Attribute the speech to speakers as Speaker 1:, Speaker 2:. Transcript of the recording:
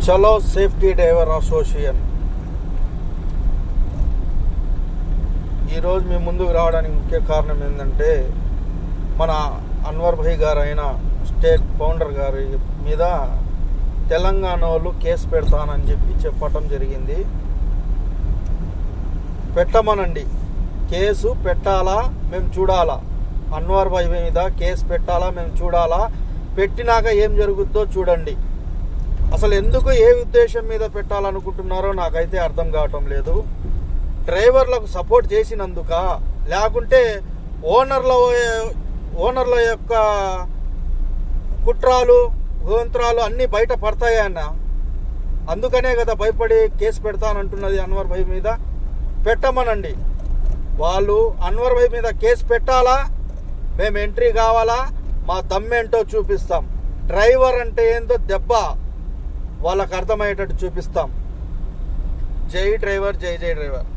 Speaker 1: చలో safety driver association ఈరోజు మీ ముందుకు రావడానికి ముఖ్య కారణం ఏంటంటే మన అన్వర్ భాయ్ గారు అయిన స్టేట్ ఫౌండర్ గారి మీద తెలంగాణ వాళ్ళు కేసు పెడతానని చెప్పటం జరిగింది. పెట్టమనండి, కేసు పెట్టాలా, మేము చూడాలా. అన్వర్ భాయ్ మీద కేసు పెట్టాలా, మేము చూడాలా. పెట్టినాక ఏం జరుగుద్దో చూడండి. అసలు ఎందుకు, ఏ ఉద్దేశం మీద పెట్టాలనుకుంటున్నారో నాకైతే అర్థం కావటం లేదు. డ్రైవర్లకు సపోర్ట్ చేసినందుక, లేకుంటే ఓనర్ల యొక్క కుట్రాలు గోంత్రాలు అన్నీ బయట పడతాయన్న, అందుకనే కదా భయపడి కేసు పెడతానంటున్నది అన్వర్ భాయ్ మీద. పెట్టమనండి. వాళ్ళు అన్వర్ భాయ్ మీద కేసు పెట్టాలా, మేము ఎంట్రీ కావాలా, మా దమ్మేంటో చూపిస్తాం. డ్రైవర్ అంటే ఏందో దెబ్బ వాళ్ళకు అర్థమయ్యేటట్టు చూపిస్తాం. జై డ్రైవర్, జై జై డ్రైవర్.